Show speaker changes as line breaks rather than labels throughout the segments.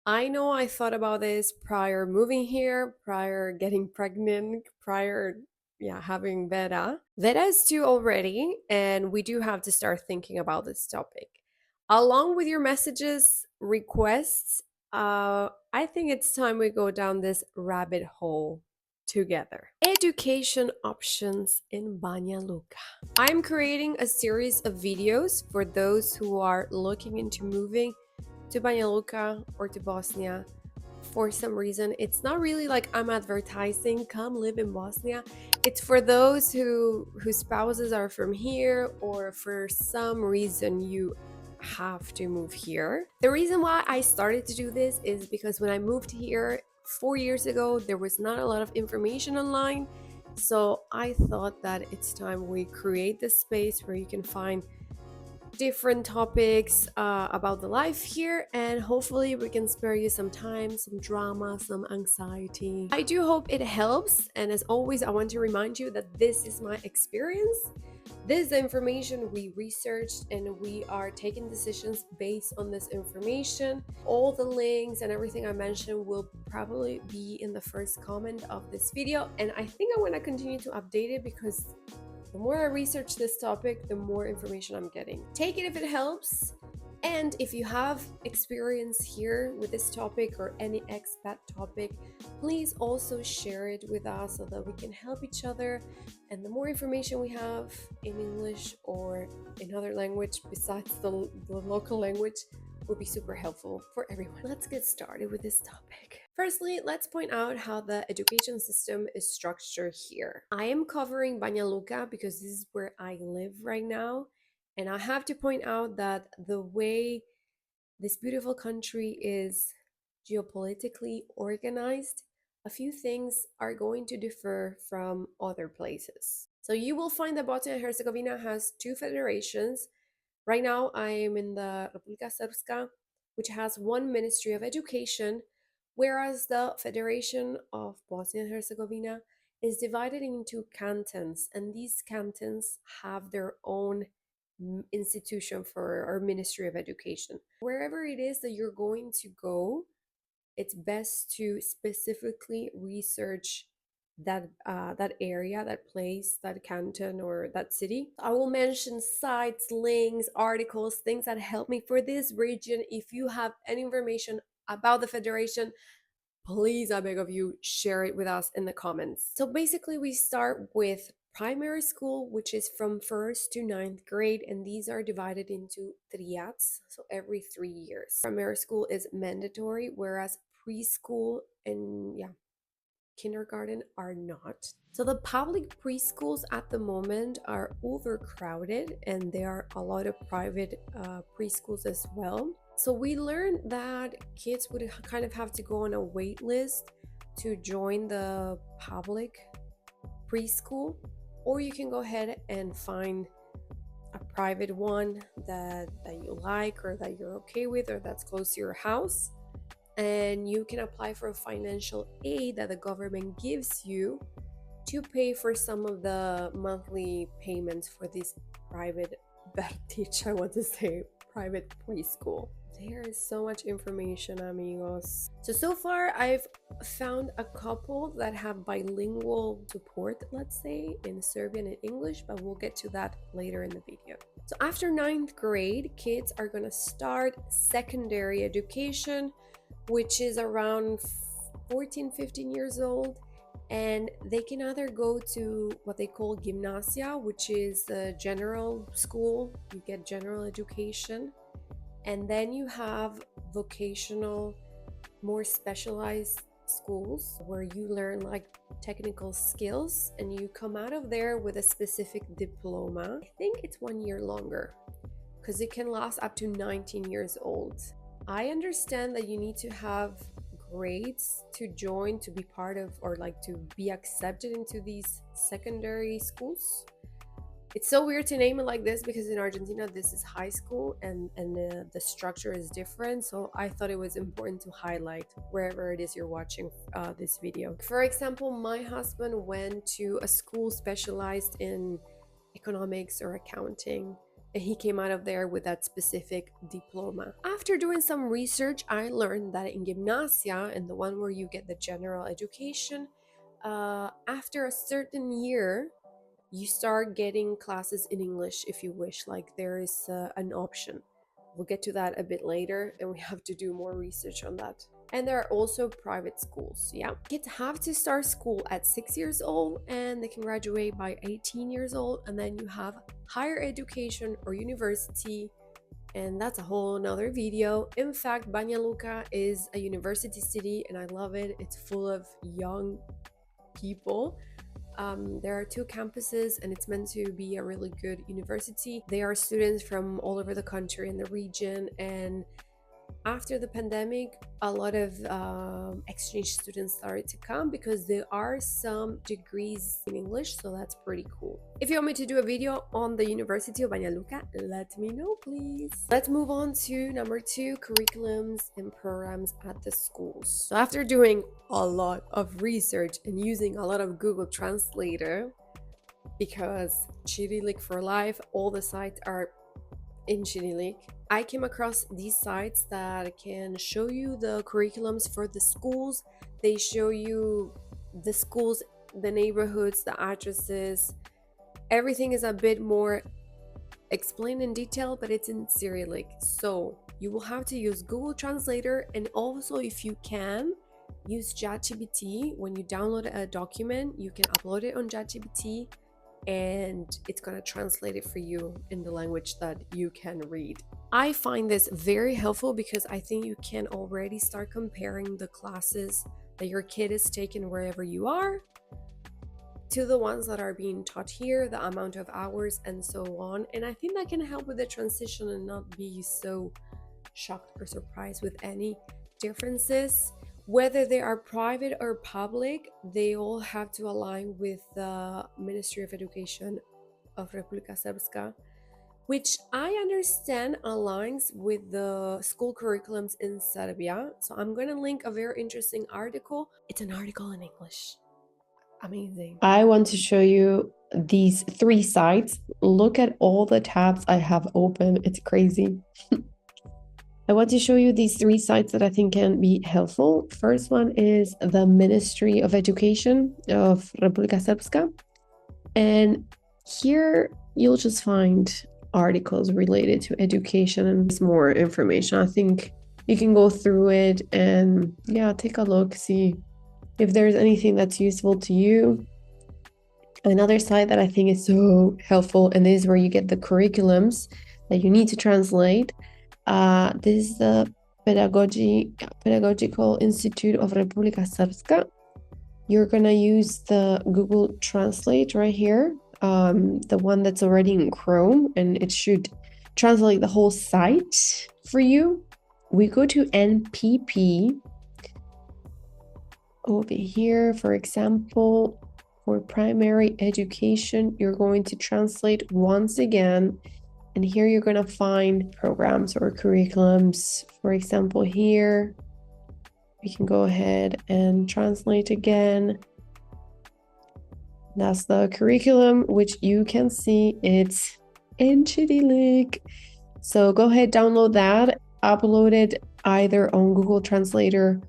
I know I thought about this prior moving here, prior getting pregnant, prior having Vera. Vera is two already, and we do have to start thinking about this topic. Along with your messages, requests, I think it's time we go down this rabbit hole together. Education options in Banja Luka. I'm creating a series of videos for those who are looking into moving to Banja Luka or to Bosnia for some reason. It's not really like I'm advertising, come live in Bosnia. It's for those whose spouses are from here or for some reason you have to move here. The reason why I started to do this is because when I moved here 4 years ago, there was not a lot of information online. So I thought that it's time we create this space where you can find different topics about the life here, and hopefully we can spare you some time, some drama, some anxiety. I do hope it helps, and as always I want to remind you that this is my experience. This is the information we researched, and we are taking decisions based on this information. All the links and everything I mentioned will probably be in the first comment of this video, and I think I want to continue to update it because the more I research this topic, the more information I'm getting. Take it if it helps. And if you have experience here with this topic or any expat topic, please also share it with us so that we can help each other. And the more information we have in English or in other language besides the local language, would be super helpful for everyone. Let's get started with this topic. Firstly, let's point out how the education system is structured here. I am covering Banja Luka because this is where I live right now. And I have to point out that the way this beautiful country is geopolitically organized, a few things are going to differ from other places. So you will find that Bosnia and Herzegovina has two federations. Right now, I am in the Republika Srpska, which has one Ministry of Education, whereas the Federation of Bosnia and Herzegovina is divided into cantons, and these cantons have their own institution for our Ministry of Education. Wherever it is that you're going to go, it's best to specifically research that area, that place, that canton, or that city. I will mention sites, links, articles, things that help me for this region. If you have any information about the federation, please, I beg of you, share it with us in the comments. So basically we start with primary school, which is from 1st to 9th grade, and these are divided into triads, so every 3 years. Primary school is mandatory, whereas preschool and kindergarten are not. So the public preschools at the moment are overcrowded, and there are a lot of private preschools as well. So we learned that kids would kind of have to go on a wait list to join the public preschool, or you can go ahead and find a private one that you like or that you're okay with or that's close to your house. And you can apply for a financial aid that the government gives you to pay for some of the monthly payments for this private teach, I want to say private preschool. There is so much information, amigos. So far I've found a couple that have bilingual support, let's say, in Serbian and English, but we'll get to that later in the video. So after 9th grade, kids are gonna start secondary education, which is around 14-15 years old, and they can either go to what they call gymnasia, which is a general school. You get general education, and then you have vocational, more specialized schools where you learn like technical skills, and you come out of there with a specific diploma. I think it's 1 year longer because it can last up to 19 years old. I understand that you need to have grades to join, to be part of, or like to be accepted into these secondary schools. It's so weird to name it like this because in Argentina this is high school, and the structure is different. So I thought it was important to highlight wherever it is you're watching this video. For example, my husband went to a school specialized in economics or accounting, and he came out of there with that specific diploma. After doing some research, I learned that in gymnasia, and the one where you get the general education, after a certain year, you start getting classes in English if you wish. Like there is an option. We'll get to that a bit later, and we have to do more research on that. And there are also private schools. Yeah, kids have to start school at 6 years old, and they can graduate by 18 years old, and then you have higher education or university, and that's a whole nother video. In fact, Banja Luka is a university city, and I love it. It's full of young people. There are 2 campuses, and it's meant to be a really good university. There are students from all over the country and the region, and after the pandemic, a lot of exchange students started to come because there are some degrees in English, so that's pretty cool. If you want me to do a video on the University of Banja Luka, let me know, please. Let's move on to number 2, curriculums and programs at the schools. So after doing a lot of research and using a lot of Google Translator, because Cyrillic for life, all the sites are in Cyrillic, I came across these sites that can show you the curriculums for the schools. They show you the schools, the neighborhoods, the addresses. Everything is a bit more explained in detail, but it's in Cyrillic. So you will have to use Google Translator, and also, if you can, use ChatGPT. When you download a document, you can upload it on ChatGPT, and it's going to translate it for you in the language that you can read. I find this very helpful because I think you can already start comparing the classes that your kid is taking wherever you are to the ones that are being taught here, the amount of hours and so on. And I think that can help with the transition and not be so shocked or surprised with any differences. Whether they are private or public, they all have to align with the Ministry of Education of Republika Srpska, which I understand aligns with the school curriculums in Serbia. So I'm going to link a very interesting article. It's an article in English. Amazing. I want to show you these 3 sites. Look at all the tabs I have open. It's crazy. I want to show you these 3 sites that I think can be helpful. First one is the Ministry of Education of Republika Srpska. And here you'll just find articles related to education and more information. I think you can go through it and take a look, see if there's anything that's useful to you. Another site that I think is so helpful, and this is where you get the curriculums that you need to translate. This is the Pedagogical Institute of Republika Srpska. You're gonna use the Google Translate right here, the one that's already in Chrome, and it should translate the whole site for you. We go to NPP over here, for example, for primary education, you're going to translate once again. And here you're going to find programs or curriculums. For example, here we can go ahead and translate again. That's the curriculum, which you can see it's in Cyrillic. So go ahead, download that, upload it either on Google Translator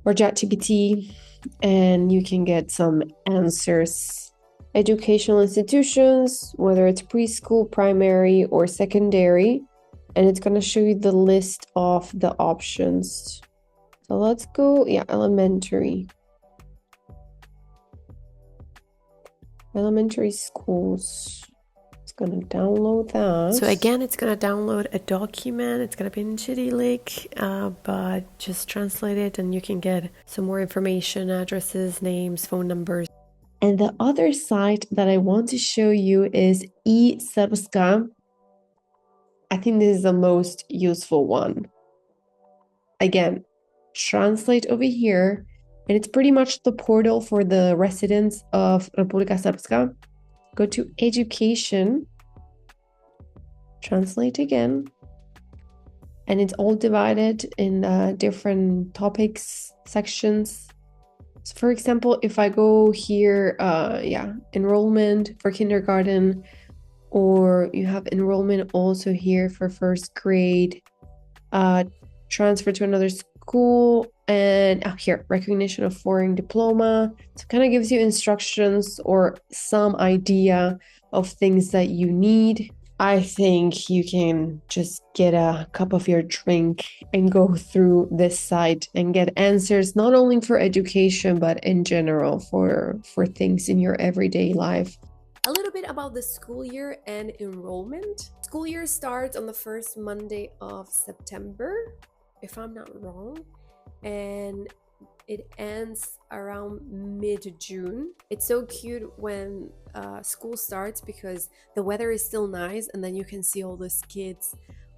or ChatGPT, and you can get some answers. Educational institutions, whether it's preschool, primary, or secondary, and it's going to show you the list of the options. So let's go, elementary. Elementary schools. It's going to download that. So again, it's going to download a document. It's going to be in Cyrillic, but just translate it and you can get some more information, addresses, names, phone numbers. And the other site that I want to show you is eSrpska. I think this is the most useful one. Again, translate over here, and it's pretty much the portal for the residents of Republika Srpska. Go to education, translate again, and it's all divided in different topics, sections. So for example, if I go here, enrollment for kindergarten, or you have enrollment also here for first grade, transfer to another school, and here, recognition of foreign diploma. So it kind of gives you instructions or some idea of things that you need. I think you can just get a cup of your drink and go through this site and get answers not only for education but in general for things in your everyday life. A little bit about the school year and enrollment. School year starts on the first Monday of September, if I'm not wrong, and it ends around mid-June. It's so cute when school starts because the weather is still nice, and then you can see all those kids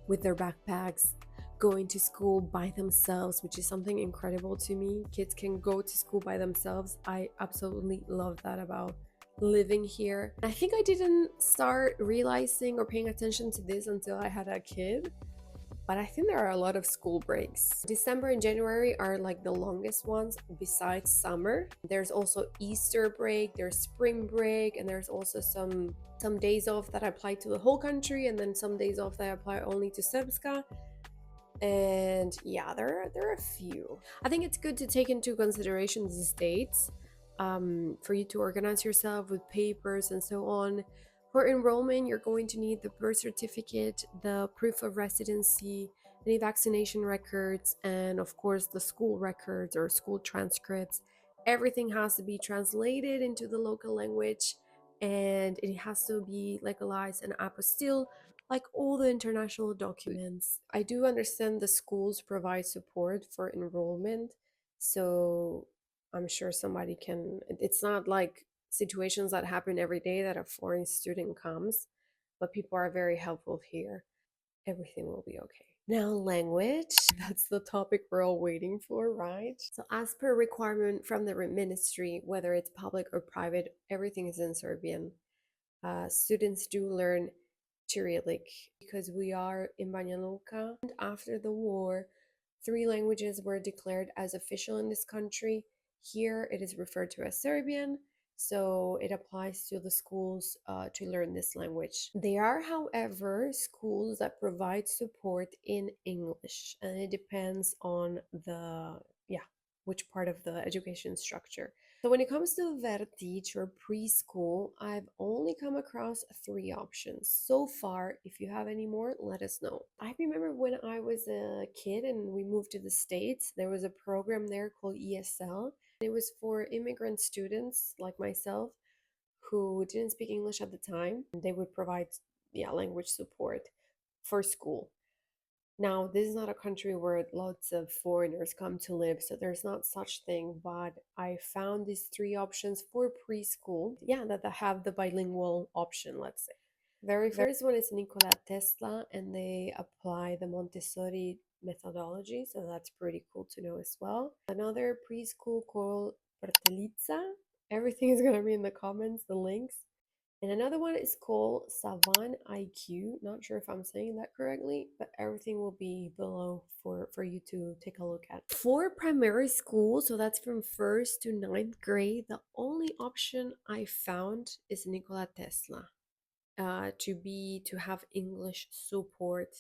with their backpacks going to school by themselves, which is something incredible to me. Kids can go to school by themselves. I absolutely love that about living here. I think I didn't start realizing or paying attention to this until I had a kid, but I think there are a lot of school breaks. December and January are like the longest ones besides summer. There's also Easter break, there's spring break, and there's also some days off that apply to the whole country, and then some days off that apply only to Srpska. And yeah, there are a few. I think it's good to take into consideration these dates, for you to organize yourself with papers and so on. For enrollment, you're going to need the birth certificate, the proof of residency, any vaccination records, and of course the school records or school transcripts. Everything has to be translated into the local language, and it has to be legalized and apostille like all the international documents. I do understand the schools provide support for enrollment, so I'm sure somebody can. It's not like situations that happen every day that a foreign student comes, but people are very helpful here. Everything will be okay. Now, language. That's the topic we're all waiting for, right? So, as per requirement from the ministry, whether it's public or private, everything is in Serbian. Students do learn Cyrillic because we are in Banja Luka. And after the war, three languages were declared as official in this country. Here it is referred to as Serbian, so it applies to the schools to learn this language. There are, however, schools that provide support in English, and it depends on the, yeah, which part of the education structure. So when it comes to Vertić or preschool, I've only come across three options so far. If you have any more, let us know. I remember when I was a kid and we moved to the States, there was a program there called ESL. It was for immigrant students like myself who didn't speak English at the time. They would provide, yeah, language support for school. Now, this is not a country where lots of foreigners come to live, so there's not such thing, but I found these three options for preschool, yeah, that have the bilingual option, let's say. Very first one is Nikola Tesla, and they apply the Montessori methodology, so that's pretty cool to know as well. Another preschool called Prtelica. Everything is going to be in the comments, the links. And another one is called Savan IQ. Not sure if I'm saying that correctly, but everything will be below for you to take a look at. For primary school, so that's from first to ninth grade, the only option I found is Nikola Tesla. To have English support.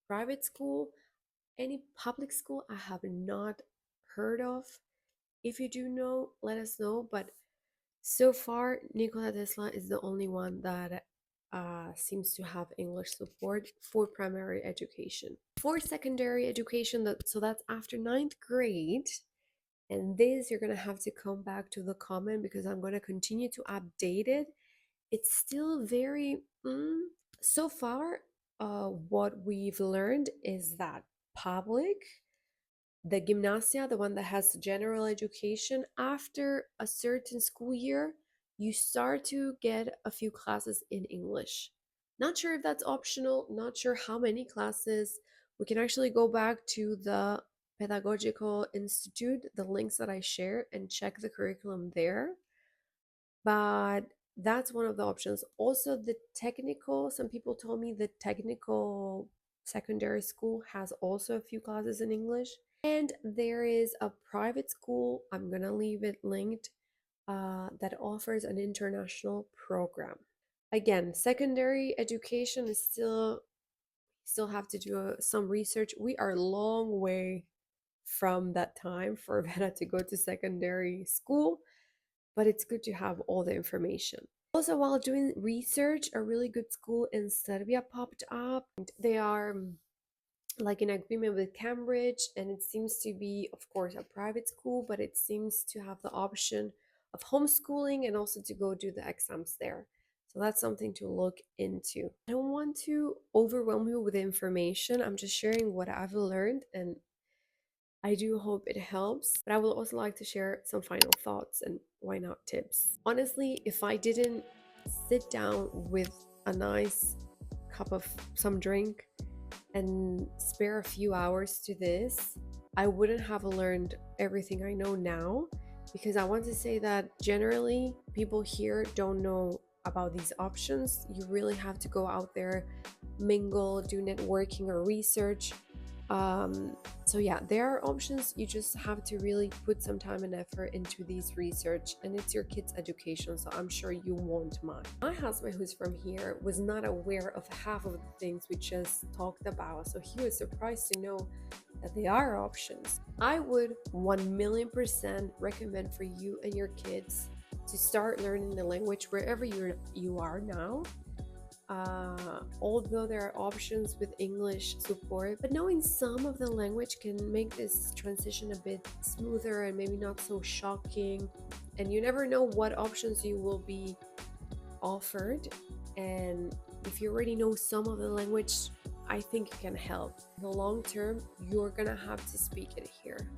Private school, any public school I have not heard of. If you do know, let us know. But so far, Nikola Tesla is the only one that seems to have English support for primary education. For secondary education, so that's after ninth grade. And this, you're going to have to come back to the comment because I'm going to continue to update it. It's still very, so far, what we've learned is that public, the gymnasia, the one that has general education, after a certain school year, you start to get a few classes in English. Not sure if that's optional, not sure how many classes. We can actually go back to the Pedagogical Institute, the links that I share, and check the curriculum there. But that's one of the options. Also, the technical, some people told me the technical secondary school has also a few classes in English. And there is a private school, I'm going to leave it linked, that offers an international program. Again, secondary education is still have to do some research. We are a long way from that time for Vera to go to secondary school, but it's good to have all the information. Also, while doing research, a really good school in Serbia popped up. They are like in agreement with Cambridge, and it seems to be, of course, a private school, but it seems to have the option of homeschooling and also to go do the exams there. So that's something to look into. I don't want to overwhelm you with information. I'm just sharing what I've learned, and I do hope it helps. But I would also like to share some final thoughts and why not tips. Honestly, if I didn't sit down with a nice cup of some drink and spare a few hours to this, I wouldn't have learned everything I know now, because I want to say that generally people here don't know about these options. You really have to go out there, mingle, do networking or research. So yeah, there are options. You just have to really put some time and effort into these research, and it's your kids' education, so I'm sure you won't mind. My husband, who's from here, was not aware of half of the things we just talked about, so he was surprised to know that there are options. I would 1,000,000% recommend for you and your kids to start learning the language wherever you are now. Although there are options with English support, but knowing some of the language can make this transition a bit smoother and maybe not so shocking. And you never know what options you will be offered. And if you already know some of the language, I think it can help. In the long term, you're gonna have to speak it here.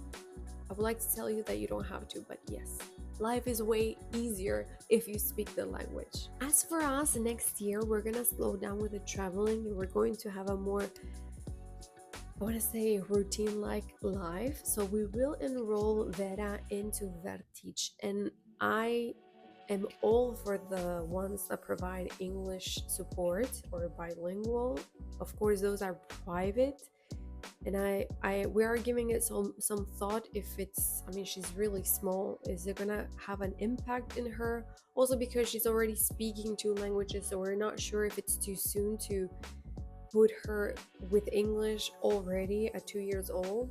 I would like to tell you that you don't have to, but yes, life is way easier if you speak the language. As for us, next year we're gonna slow down with the traveling, and we're going to have a more, I want to say, routine-like life. So we will enroll Vera into Vertić, and I am all for the ones that provide English support or bilingual. Of course, those are private, and we are giving it some thought. If it's, I mean, she's really small, is it gonna have an impact in her? Also because she's already speaking two languages, so we're not sure if it's too soon to put her with English already at 2 years old.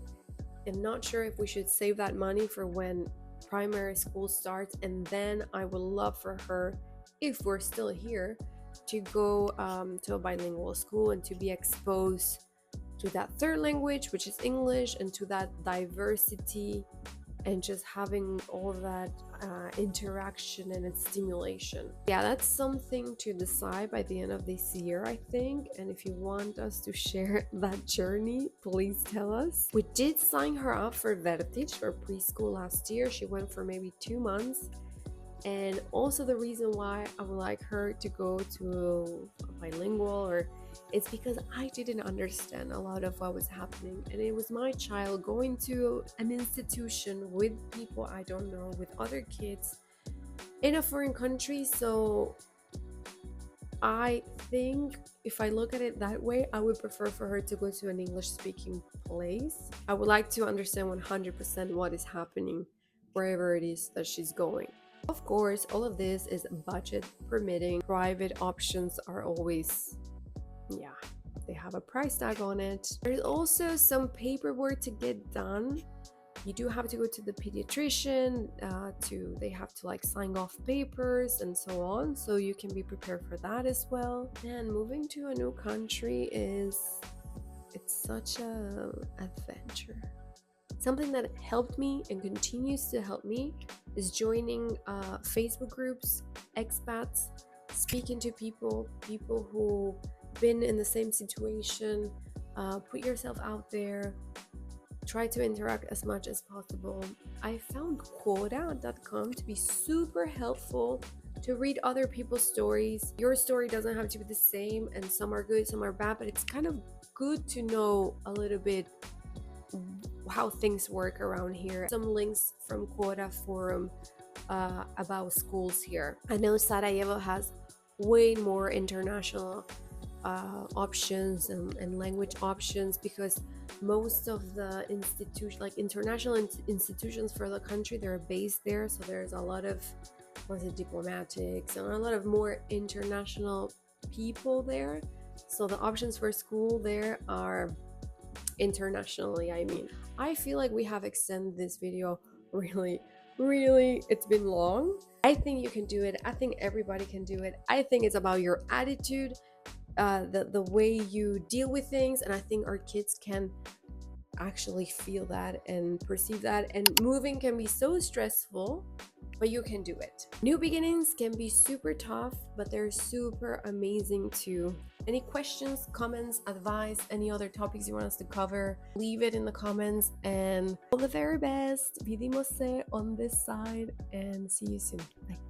I'm not sure if we should save that money for when primary school starts, and then I would love for her, if we're still here, to go to a bilingual school and to be exposed to that third language, which is English, and to that diversity, and just having all that interaction and its stimulation. Yeah, that's something to decide by the end of this year, I think. And if you want us to share that journey, please tell us. We did sign her up for Vertić, for preschool, last year. She went for maybe 2 months. And also the reason why I would like her to go to a bilingual, or it's because I didn't understand a lot of what was happening, and it was my child going to an institution with people I don't know, with other kids in a foreign country. So I think if I look at it that way, I would prefer for her to go to an English speaking place. I would like to understand 100% what is happening wherever it is that she's going. Of course, all of this is budget permitting. Private options are always, yeah, they have a price tag on it. There's also some paperwork to get done. You do have to go to the pediatrician, they have to like sign off papers and so on, so you can be prepared for that as well. And moving to a new country it's such a adventure. Something that helped me and continues to help me is joining Facebook groups, expats, speaking to people who been in the same situation. Put yourself out there, try to interact as much as possible. I found quota.com to be super helpful to read other people's stories. Your story doesn't have to be the same, and some are good, some are bad, but it's kind of good to know a little bit how things work around here. Some links from Quota forum about schools here. I know Sarajevo has way more international options and language options, because most of the international institutions for the country, they're based there, so there's a lot of lots of diplomatics and a lot of more international people there. So the options for school there are internationally, I mean. I feel like we have extended this video really, it's been long. I think you can do it. I think everybody can do it. I think it's about your attitude, the way you deal with things, and I think our kids can actually feel that and perceive that. And moving can be so stressful, but you can do it. New beginnings can be super tough, but they're super amazing too. Any questions, comments, advice, any other topics you want us to cover, leave it in the comments, and all the very best. Vidimo se on this side and see you soon. Bye.